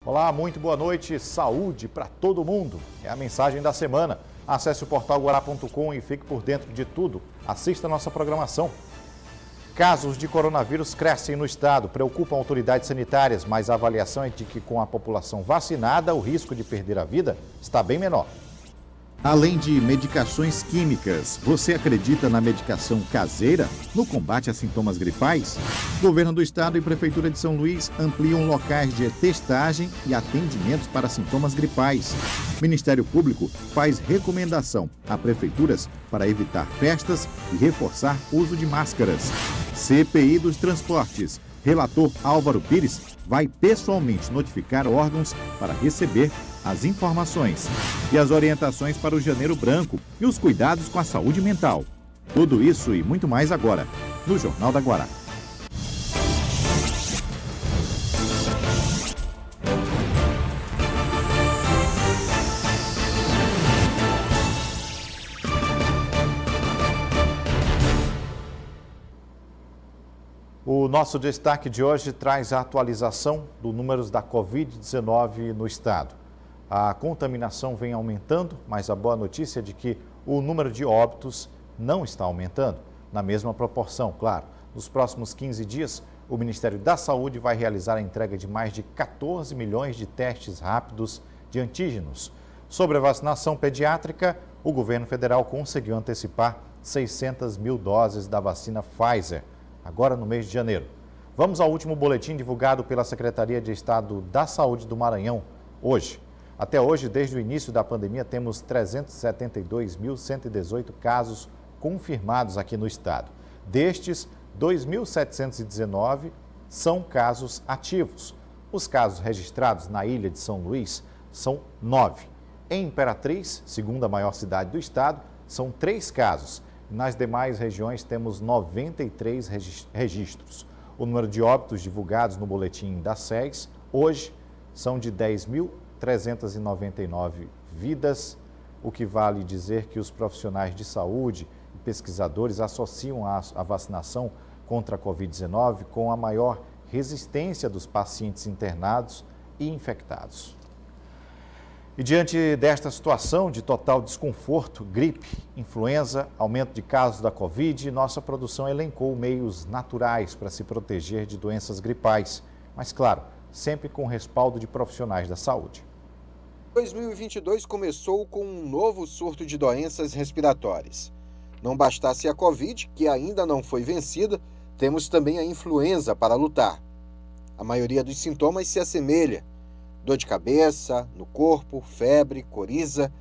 Olá, muito boa noite. Saúde para todo mundo. É a mensagem da semana. Acesse o portal guará.com e fique por dentro de tudo. Assista a nossa programação. Casos de coronavírus crescem no estado, preocupam autoridades sanitárias, mas a avaliação é de que com a população vacinada, o risco de perder a vida está bem menor. Além de medicações químicas, você acredita na medicação caseira no combate a sintomas gripais? Governo do Estado e Prefeitura de São Luís ampliam locais de testagem e atendimentos para sintomas gripais. Ministério Público faz recomendação a prefeituras para evitar festas e reforçar uso de máscaras. CPI dos transportes. Relator Álvaro Pires vai pessoalmente notificar órgãos para receber as informações e as orientações para o Janeiro Branco e os cuidados com a saúde mental. Tudo isso e muito mais agora, no Jornal da Guará. O nosso destaque de hoje traz a atualização dos números da Covid-19 no estado. A contaminação vem aumentando, mas a boa notícia é de que o número de óbitos não está aumentando, na mesma proporção, claro. Nos próximos 15 dias, o Ministério da Saúde vai realizar a entrega de mais de 14 milhões de testes rápidos de antígenos. Sobre a vacinação pediátrica, o governo federal conseguiu antecipar 600 mil doses da vacina Pfizer, agora no mês de janeiro. Vamos ao último boletim divulgado pela Secretaria de Estado da Saúde do Maranhão, hoje. Até hoje, desde o início da pandemia, temos 372.118 casos confirmados aqui no estado. Destes, 2.719 são casos ativos. Os casos registrados na ilha de São Luís são 9. Em Imperatriz, segunda maior cidade do estado, são 3 casos. Nas demais regiões, temos 93 registros. O número de óbitos divulgados no boletim da SES, hoje, são de 10.399 vidas, o que vale dizer que os profissionais de saúde e pesquisadores associam a vacinação contra a Covid-19 com a maior resistência dos pacientes internados e infectados. E diante desta situação de total desconforto, gripe, influenza, aumento de casos da Covid, nossa produção elencou meios naturais para se proteger de doenças gripais, mas claro, sempre com respaldo de profissionais da saúde. 2022 começou com um novo surto de doenças respiratórias. Não bastasse a Covid, que ainda não foi vencida, temos também a influenza para lutar. A maioria dos sintomas se assemelha: dor de cabeça, no corpo, febre, coriza.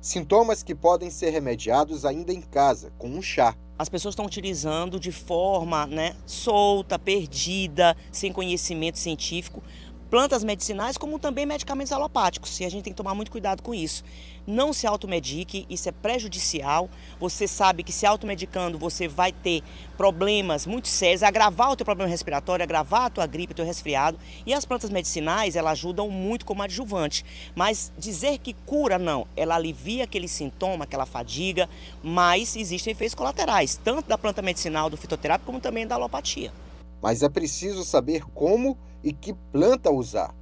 Sintomas que podem ser remediados ainda em casa, com um chá. As pessoas estão utilizando de forma solta, perdida, sem conhecimento científico, plantas medicinais como também medicamentos alopáticos, e a gente tem que tomar muito cuidado com isso. Não se automedique, isso é prejudicial. Você sabe que se automedicando você vai ter problemas muito sérios, agravar o teu problema respiratório, agravar a tua gripe, o teu resfriado. E as plantas medicinais, elas ajudam muito como adjuvante. Mas dizer que cura, não. Ela alivia aquele sintoma, aquela fadiga, mas existem efeitos colaterais, tanto da planta medicinal, do fitoterápico, como também da alopatia. Mas é preciso saber como e que planta usar.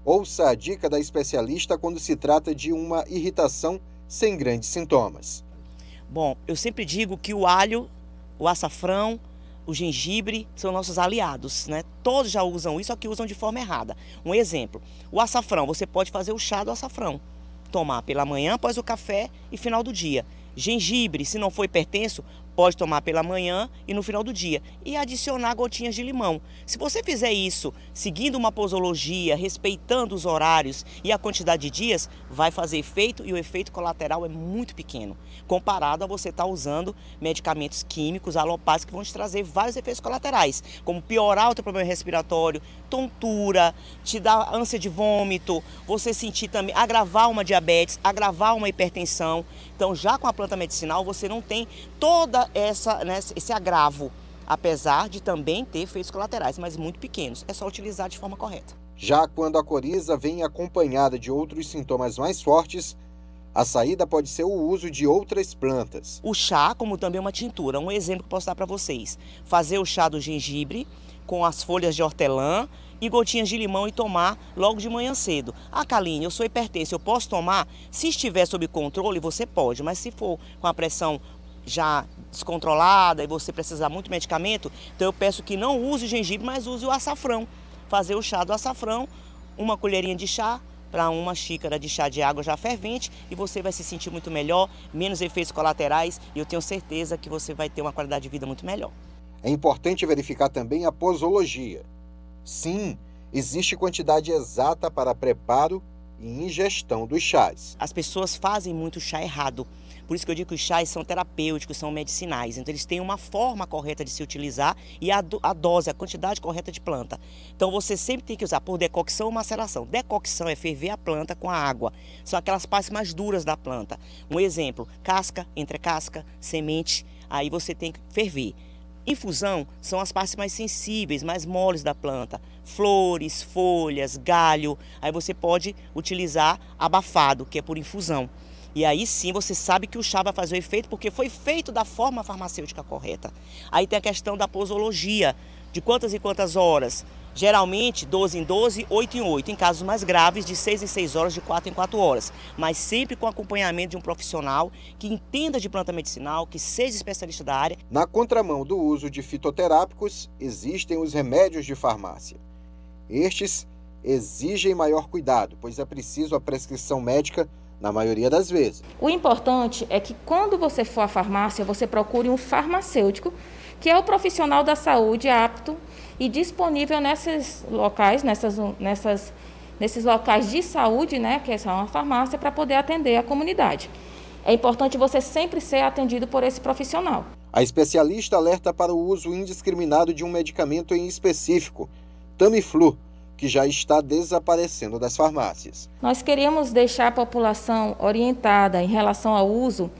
Ouça a dica da especialista quando se trata de uma irritação sem grandes sintomas. Bom, eu sempre digo que o alho, o açafrão, o gengibre são nossos aliados, né? Todos já usam isso, só que usam de forma errada. Um exemplo, o açafrão, você pode fazer o chá do açafrão, tomar pela manhã após o café e final do dia. Gengibre, se não for hipertenso, pode tomar pela manhã e no final do dia. E adicionar gotinhas de limão. Se você fizer isso seguindo uma posologia, respeitando os horários e a quantidade de dias, vai fazer efeito, e o efeito colateral é muito pequeno, comparado a você estar usando medicamentos químicos, alopáticos, que vão te trazer vários efeitos colaterais, como piorar o teu problema respiratório, tontura, te dar ânsia de vômito, você sentir também, agravar uma diabetes, agravar uma hipertensão. Então, já com a planta medicinal, você não tem toda esse agravo, apesar de também ter efeitos colaterais, mas muito pequenos. É só utilizar de forma correta. Já quando a coriza vem acompanhada de outros sintomas mais fortes, a saída pode ser o uso de outras plantas. O chá, como também uma tintura. Um exemplo que posso dar para vocês. Fazer o chá do gengibre com as folhas de hortelã e gotinhas de limão e tomar logo de manhã cedo. Ah, Kaline, eu sou hipertensa, eu posso tomar? Se estiver sob controle, você pode, mas se for com a pressão já descontrolada e você precisar muito de medicamento, então eu peço que não use o gengibre, mas use o açafrão. Fazer o chá do açafrão, uma colherinha de chá para uma xícara de chá de água já fervente e você vai se sentir muito melhor, menos efeitos colaterais e eu tenho certeza que você vai ter uma qualidade de vida muito melhor. É importante verificar também a posologia. Sim, existe quantidade exata para preparo e ingestão dos chás. As pessoas fazem muito chá errado. Por isso que eu digo que os chás são terapêuticos, são medicinais. Então eles têm uma forma correta de se utilizar e a dose, a quantidade correta de planta. Então você sempre tem que usar por decocção ou maceração. Decocção é ferver a planta com a água. São aquelas partes mais duras da planta. Um exemplo, casca, entrecasca, semente, aí você tem que ferver. Infusão são as partes mais sensíveis, mais moles da planta. Flores, folhas, galho. Aí você pode utilizar abafado, que é por infusão. E aí sim você sabe que o chá vai fazer o efeito porque foi feito da forma farmacêutica correta. Aí tem a questão da posologia, de quantas e quantas horas. Geralmente 12 em 12, 8 em 8. Em casos mais graves, de 6 em 6 horas, de 4 em 4 horas. Mas sempre com acompanhamento de um profissional que entenda de planta medicinal, que seja especialista da área. Na contramão do uso de fitoterápicos, existem os remédios de farmácia. Estes exigem maior cuidado, pois é preciso a prescrição médica na maioria das vezes. O importante é que quando você for à farmácia, você procure um farmacêutico, que é o profissional da saúde apto e disponível nesses locais, nesses locais de saúde, né, que são a farmácia, para poder atender a comunidade. É importante você sempre ser atendido por esse profissional. A especialista alerta para o uso indiscriminado de um medicamento em específico, Tamiflu, que já está desaparecendo das farmácias. Nós queríamos deixar a população orientada em relação ao uso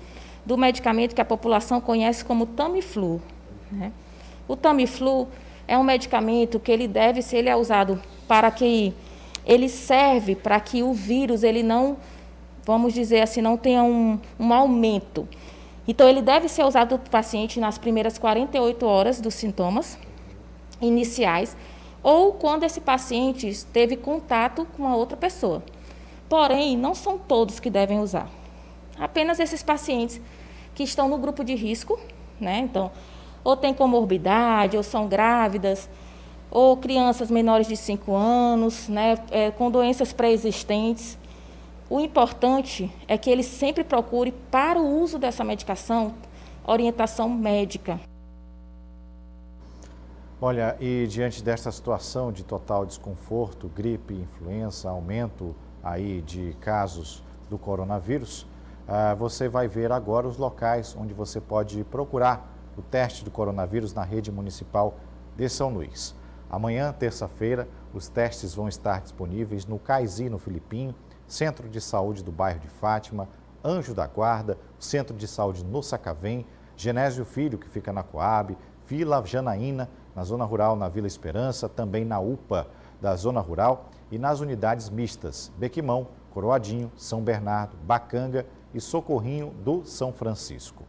do medicamento que a população conhece como Tamiflu, né? O Tamiflu é um medicamento que ele é usado para que ele serve para que o vírus ele não, vamos dizer assim, não tenha um aumento. Então ele deve ser usado para o paciente nas primeiras 48 horas dos sintomas iniciais, ou quando esse paciente teve contato com a outra pessoa. Porém, não são todos que devem usar. Apenas esses pacientes que estão no grupo de risco, né? Então, ou têm comorbidade, ou são grávidas, ou crianças menores de 5 anos, né? Com doenças pré-existentes. O importante é que ele sempre procure, para o uso dessa medicação, orientação médica. Olha, e diante desta situação de total desconforto, gripe, influenza, aumento aí de casos do coronavírus, você vai ver agora os locais onde você pode procurar o teste do coronavírus na rede municipal de São Luís. Amanhã, terça-feira, os testes vão estar disponíveis no Caizi, no Filipinho, Centro de Saúde do bairro de Fátima, Anjo da Guarda, Centro de Saúde no Sacavém, Genésio Filho, que fica na Coab, Vila Janaína, na Zona Rural, na Vila Esperança, também na UPA da Zona Rural e nas unidades mistas Bequimão, Coroadinho, São Bernardo, Bacanga e Socorrinho do São Francisco.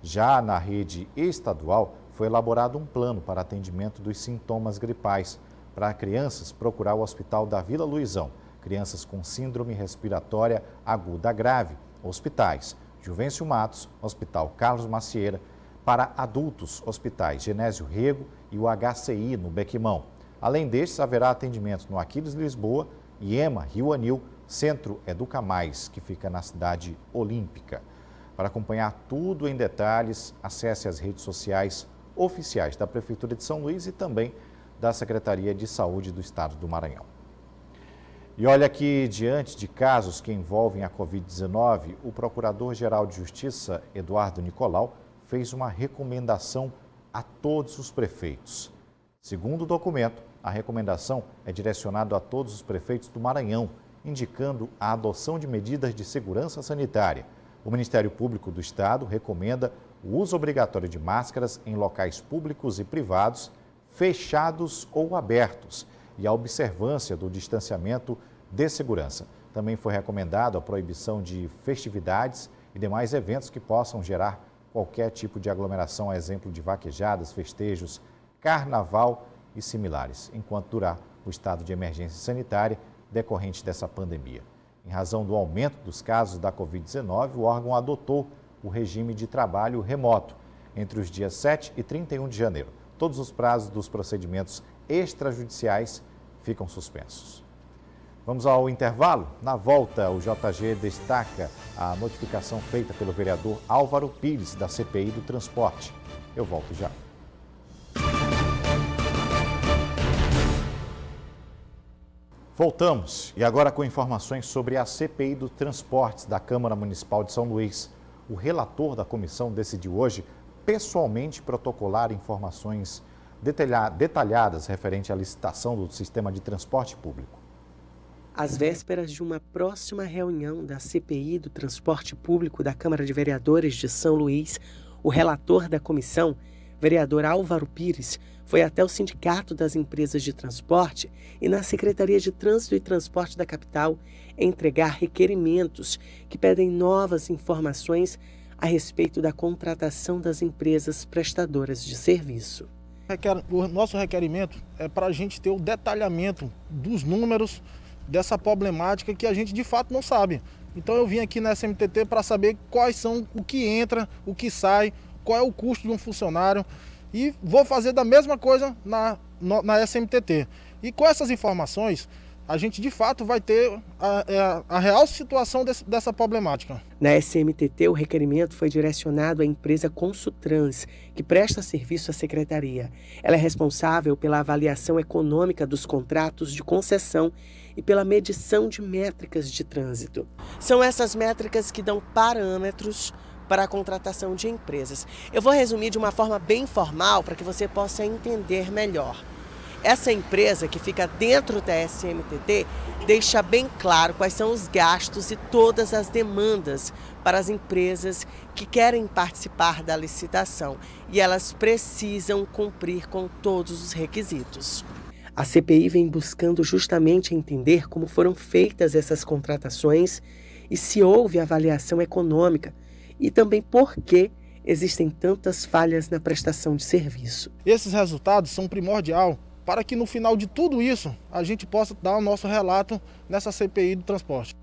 Já na rede estadual, foi elaborado um plano para atendimento dos sintomas gripais para crianças procurar o Hospital da Vila Luizão, crianças com síndrome respiratória aguda grave, hospitais Juvencio Matos, Hospital Carlos Macieira, para adultos, hospitais Genésio Rego e o HCI no Bequimão. Além destes, haverá atendimento no Aquiles Lisboa, IEMA, Rio Anil, Centro Educa Mais, que fica na cidade olímpica. Para acompanhar tudo em detalhes, acesse as redes sociais oficiais da Prefeitura de São Luís e também da Secretaria de Saúde do Estado do Maranhão. E olha que, diante de casos que envolvem a Covid-19, o Procurador-Geral de Justiça, Eduardo Nicolau, fez uma recomendação a todos os prefeitos. Segundo o documento, a recomendação é direcionada a todos os prefeitos do Maranhão, indicando a adoção de medidas de segurança sanitária. O Ministério Público do Estado recomenda o uso obrigatório de máscaras em locais públicos e privados, fechados ou abertos, e a observância do distanciamento de segurança. Também foi recomendado a proibição de festividades e demais eventos que possam gerar qualquer tipo de aglomeração, a exemplo de vaquejadas, festejos, carnaval e similares, enquanto durar o estado de emergência sanitária decorrente dessa pandemia. Em razão do aumento dos casos da Covid-19, o órgão adotou o regime de trabalho remoto entre os dias 7 e 31 de janeiro. Todos os prazos dos procedimentos extrajudiciais ficam suspensos. Vamos ao intervalo. Na volta, o JG destaca a notificação feita pelo vereador Álvaro Pires, da CPI do Transporte. Eu volto já. Voltamos e agora com informações sobre a CPI do Transportes da Câmara Municipal de São Luís. O relator da comissão decidiu hoje pessoalmente protocolar informações detalhadas referente à licitação do sistema de transporte público. Às vésperas de uma próxima reunião da CPI do Transporte Público da Câmara de Vereadores de São Luís, o relator da comissão, vereador Álvaro Pires, foi até o Sindicato das Empresas de Transporte e na Secretaria de Trânsito e Transporte da capital entregar requerimentos que pedem novas informações a respeito da contratação das empresas prestadoras de serviço. O nosso requerimento é para a gente ter o detalhamento dos números dessa problemática que a gente de fato não sabe. Então eu vim aqui na SMTT para saber quais são o que entra, o que sai, qual é o custo de um funcionário e vou fazer da mesma coisa na SMTT. E com essas informações, a gente de fato vai ter a real situação dessa problemática. Na SMTT, o requerimento foi direcionado à empresa Consutrans, que presta serviço à secretaria. Ela é responsável pela avaliação econômica dos contratos de concessão e pela medição de métricas de trânsito. São essas métricas que dão parâmetros para a contratação de empresas. Eu vou resumir de uma forma bem formal para que você possa entender melhor. Essa empresa que fica dentro da SMTT deixa bem claro quais são os gastos e todas as demandas para as empresas que querem participar da licitação e elas precisam cumprir com todos os requisitos. A CPI vem buscando justamente entender como foram feitas essas contratações e se houve avaliação econômica e também por que existem tantas falhas na prestação de serviço. Esses resultados são primordiais para que no final de tudo isso a gente possa dar o nosso relato nessa CPI do transporte.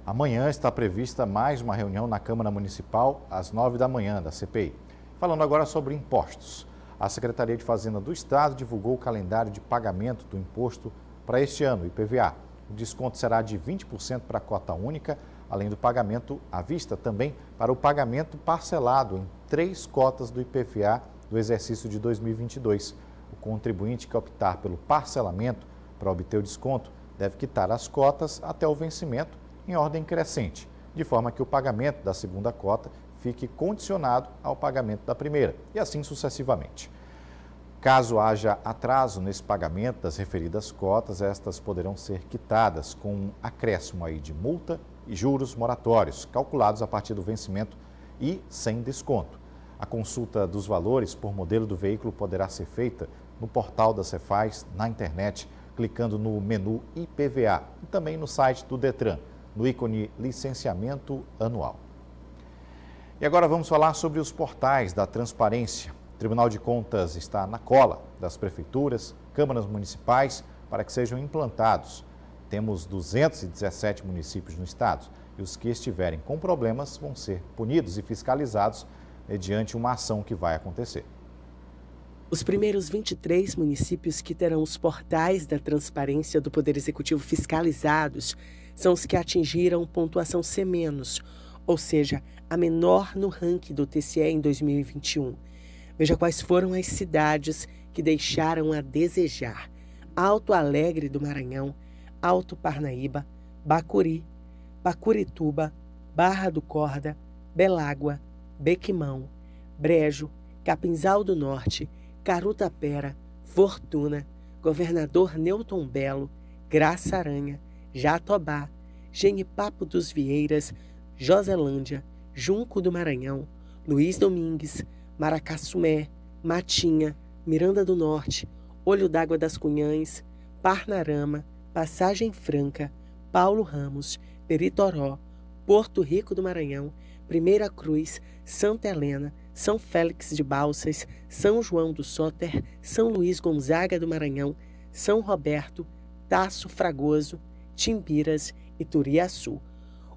Amanhã está prevista mais uma reunião na Câmara Municipal às 9 da manhã da CPI. Falando agora sobre impostos. A Secretaria de Fazenda do Estado divulgou o calendário de pagamento do imposto para este ano, IPVA. O desconto será de 20% para a cota única, além do pagamento à vista, também para o pagamento parcelado em 3 cotas do IPVA do exercício de 2022. O contribuinte que optar pelo parcelamento para obter o desconto deve quitar as cotas até o vencimento em ordem crescente, de forma que o pagamento da segunda cota fique condicionado ao pagamento da primeira, e assim sucessivamente. Caso haja atraso nesse pagamento das referidas cotas, estas poderão ser quitadas com um acréscimo aí de multa e juros moratórios, calculados a partir do vencimento e sem desconto. A consulta dos valores por modelo do veículo poderá ser feita no portal da Cefaz, na internet, clicando no menu IPVA e também no site do Detran, no ícone Licenciamento Anual. E agora vamos falar sobre os portais da transparência. O Tribunal de Contas está na cola das prefeituras, câmaras municipais, para que sejam implantados. Temos 217 municípios no estado e os que estiverem com problemas vão ser punidos e fiscalizados mediante uma ação que vai acontecer. Os primeiros 23 municípios que terão os portais da transparência do Poder Executivo fiscalizados são os que atingiram pontuação C-, ou seja, a menor no ranking do TCE em 2021. Veja quais foram as cidades que deixaram a desejar: Alto Alegre do Maranhão, Alto Parnaíba, Bacuri, Bacurituba, Barra do Corda, Belágua, Bequimão, Brejo, Capinzal do Norte, Carutapera, Fortuna, Governador Newton Belo, Graça Aranha, Jatobá, Genipapo dos Vieiras, Joselândia, Junco do Maranhão, Luiz Domingues, Maracaçumé, Matinha, Miranda do Norte, Olho d'Água das Cunhães, Parnarama, Passagem Franca, Paulo Ramos, Peritoró, Porto Rico do Maranhão, Primeira Cruz, Santa Helena, São Félix de Balsas, São João do Soter, São Luís Gonzaga do Maranhão, São Roberto, Taço Fragoso, Timbiras e Turiaçu.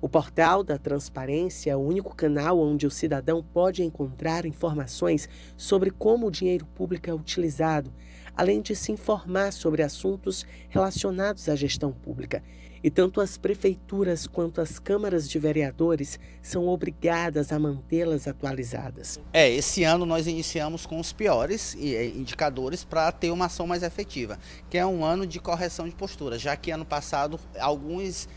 O portal da transparência é o único canal onde o cidadão pode encontrar informações sobre como o dinheiro público é utilizado, além de se informar sobre assuntos relacionados à gestão pública. E tanto as prefeituras quanto as câmaras de vereadores são obrigadas a mantê-las atualizadas. Esse ano nós iniciamos com os piores indicadores para ter uma ação mais efetiva, que é um ano de correção de postura, já que ano passado alguns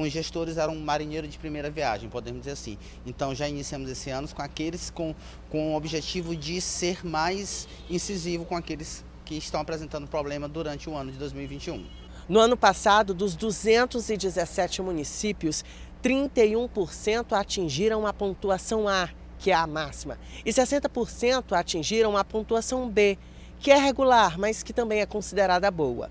gestores eram marinheiro de primeira viagem, podemos dizer assim. Então já iniciamos esse ano com aqueles com o objetivo de ser mais incisivo com aqueles que estão apresentando problema durante o ano de 2021. No ano passado, dos 217 municípios, 31% atingiram a pontuação A, que é a máxima, e 60% atingiram a pontuação B, que é regular, mas que também é considerada boa.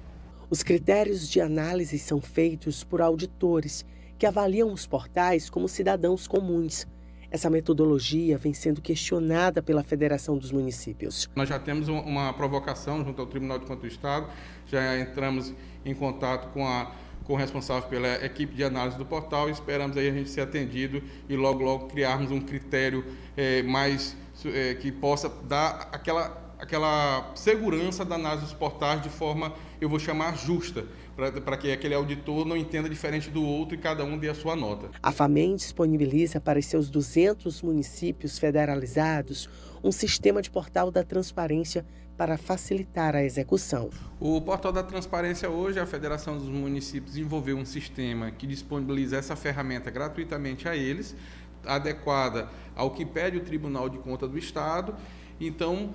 Os critérios de análise são feitos por auditores, que avaliam os portais como cidadãos comuns. Essa metodologia vem sendo questionada pela Federação dos Municípios. Nós já temos uma provocação junto ao Tribunal de Contas do Estado, já entramos em contato com o responsável pela equipe de análise do portal e esperamos aí a gente ser atendido e logo criarmos um critério que possa dar aquela segurança da análise dos portais de forma, eu vou chamar, justa, para que aquele auditor não entenda diferente do outro e cada um dê a sua nota. A FAMEM disponibiliza para os seus 200 municípios federalizados um sistema de portal da transparência para facilitar a execução. O portal da transparência hoje, a Federação dos Municípios desenvolveu um sistema que disponibiliza essa ferramenta gratuitamente a eles, adequada ao que pede o Tribunal de Contas do Estado. Então,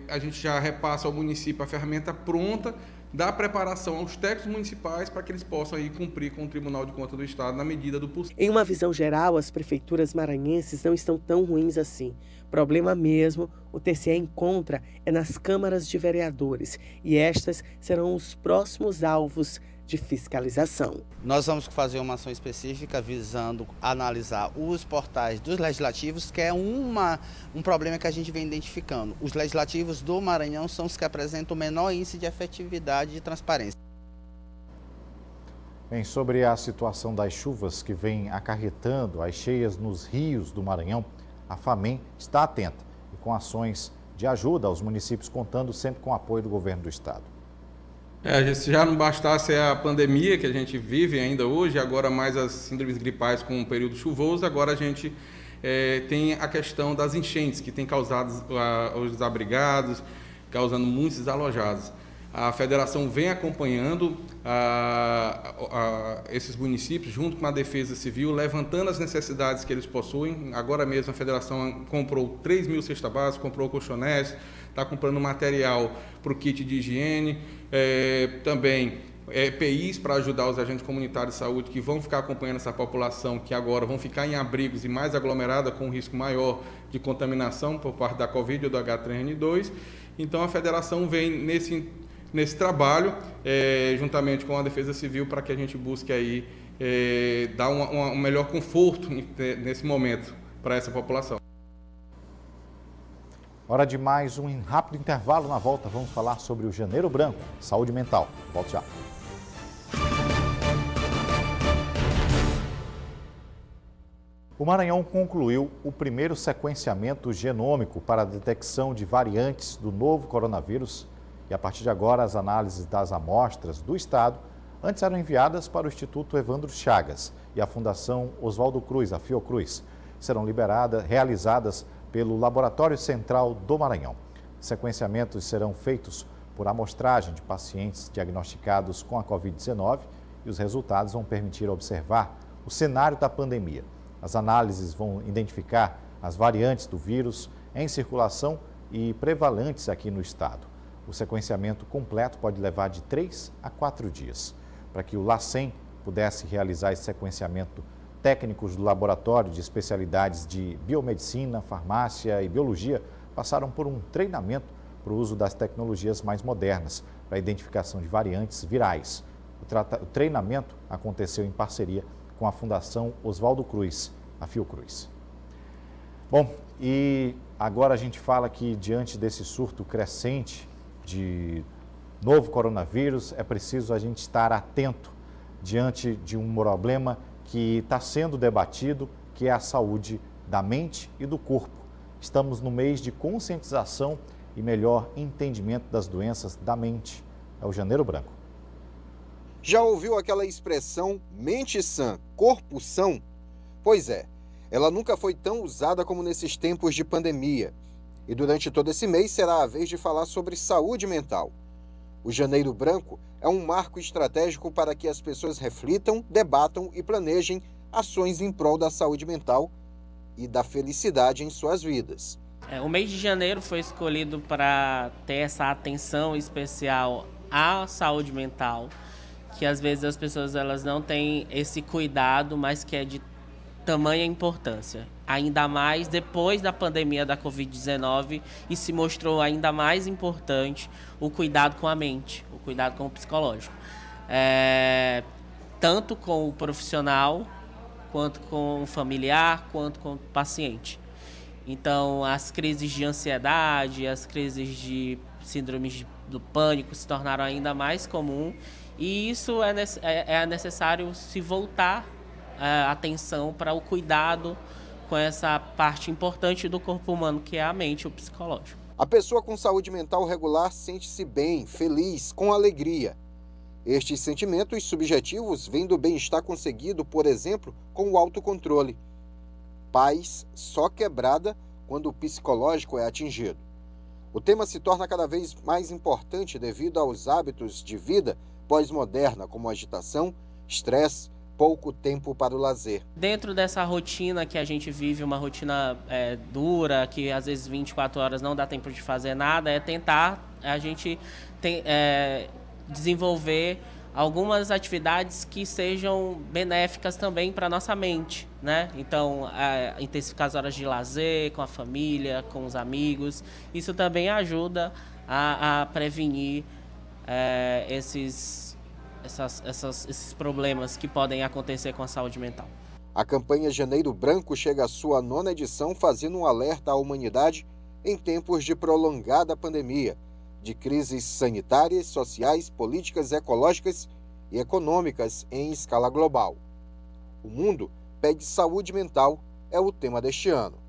a gente já repassa ao município a ferramenta pronta, dá preparação aos técnicos municipais para que eles possam aí cumprir com o Tribunal de Contas do Estado na medida do possível. Em uma visão geral, as prefeituras maranhenses não estão tão ruins assim. Problema mesmo, o TCE encontra é nas câmaras de vereadores, e estas serão os próximos alvos de fiscalização. Nós vamos fazer uma ação específica visando analisar os portais dos legislativos, que é um problema que a gente vem identificando. Os legislativos do Maranhão são os que apresentam o menor índice de efetividade e transparência. Bem, sobre a situação das chuvas que vem acarretando as cheias nos rios do Maranhão, a FAMEM está atenta e com ações de ajuda aos municípios, contando sempre com o apoio do governo do estado. Se já não bastasse a pandemia que a gente vive ainda hoje, agora mais as síndromes gripais com o período chuvoso, agora a gente tem a questão das enchentes que tem causado os desabrigados, causando muitos desalojados. A federação vem acompanhando esses municípios, junto com a Defesa Civil, levantando as necessidades que eles possuem. Agora mesmo a federação comprou 3.000 cestas básicas, comprou colchonetes, está comprando material para o kit de higiene, também EPIs para ajudar os agentes comunitários de saúde que vão ficar acompanhando essa população, que agora vão ficar em abrigos e mais aglomerada, com um risco maior de contaminação por parte da Covid ou do H3N2. Então a federação vem nesse trabalho, juntamente com a Defesa Civil, para que a gente busque aí dar um melhor conforto nesse momento para essa população. Hora de mais um rápido intervalo. Na volta vamos falar sobre o Janeiro Branco, saúde mental. Volte já. O Maranhão concluiu o primeiro sequenciamento genômico para a detecção de variantes do novo coronavírus. E a partir de agora, as análises das amostras do estado antes eram enviadas para o Instituto Evandro Chagas e a Fundação Oswaldo Cruz, a Fiocruz. Serão realizadas pelo Laboratório Central do Maranhão. Sequenciamentos serão feitos por amostragem de pacientes diagnosticados com a Covid-19 e os resultados vão permitir observar o cenário da pandemia. As análises vão identificar as variantes do vírus em circulação e prevalentes aqui no estado. O sequenciamento completo pode levar de 3 a 4 dias. Para que o LACEN pudesse realizar esse sequenciamento, técnicos do Laboratório de Especialidades de Biomedicina, Farmácia e Biologia passaram por um treinamento para o uso das tecnologias mais modernas para a identificação de variantes virais. O treinamento aconteceu em parceria com a Fundação Oswaldo Cruz, a Fiocruz. Bom, e agora a gente fala que diante desse surto crescente de novo coronavírus, é preciso a gente estar atento diante de um problema que está sendo debatido, que é a saúde da mente e do corpo. Estamos no mês de conscientização e melhor entendimento das doenças da mente. É o Janeiro Branco. Já ouviu aquela expressão mente sã, corpo são? Pois é, ela nunca foi tão usada como nesses tempos de pandemia. E durante todo esse mês será a vez de falar sobre saúde mental. O Janeiro Branco é um marco estratégico para que as pessoas reflitam, debatam e planejem ações em prol da saúde mental e da felicidade em suas vidas. O mês de janeiro foi escolhido para ter essa atenção especial à saúde mental, que às vezes as pessoas elas não têm esse cuidado, mas que é de tamanha importância. Ainda mais depois da pandemia da Covid-19, e se mostrou ainda mais importante o cuidado com a mente, o cuidado com o psicológico. Tanto com o profissional, quanto com o familiar, quanto com o paciente. Então, as crises de ansiedade, as crises de síndromes do pânico se tornaram ainda mais comum, e isso é necessário se voltar a atenção para o cuidado com essa parte importante do corpo humano, que é a mente, o psicológico. A pessoa com saúde mental regular sente-se bem, feliz, com alegria. Estes sentimentos subjetivos vêm do bem-estar conseguido, por exemplo, com o autocontrole. Paz só quebrada quando o psicológico é atingido. O tema se torna cada vez mais importante devido aos hábitos de vida pós-moderna, como agitação, estresse, pouco tempo para o lazer. Dentro dessa rotina que a gente vive, uma rotina dura, que às vezes 24 horas não dá tempo de fazer nada, é tentar a gente desenvolver algumas atividades que sejam benéficas também para a nossa mente, né? Então, intensificar as horas de lazer com a família, com os amigos, isso também ajuda a prevenir esses problemas que podem acontecer com a saúde mental. A campanha Janeiro Branco chega à sua 9ª edição, fazendo um alerta à humanidade em tempos de prolongada pandemia, de crises sanitárias, sociais, políticas, ecológicas e econômicas em escala global. O mundo pede saúde mental, é o tema deste ano.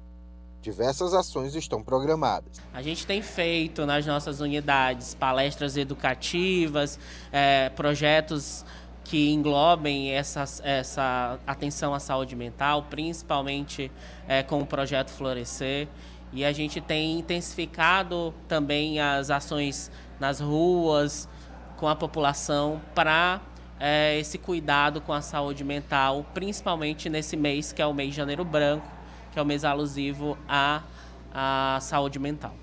Diversas ações estão programadas. A gente tem feito nas nossas unidades palestras educativas, projetos que englobem essa atenção à saúde mental, principalmente com o projeto Florescer. E a gente tem intensificado também as ações nas ruas, com a população, para esse cuidado com a saúde mental, principalmente nesse mês, que é o mês de Janeiro Branco, que é o mês alusivo à saúde mental.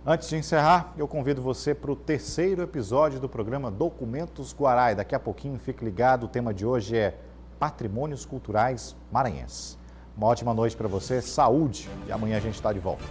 Antes de encerrar, eu convido você para o 3º episódio do programa Documentos Guará. Daqui a pouquinho, fique ligado, o tema de hoje é Patrimônios Culturais Maranhenses. Uma ótima noite para você, saúde, e amanhã a gente está de volta.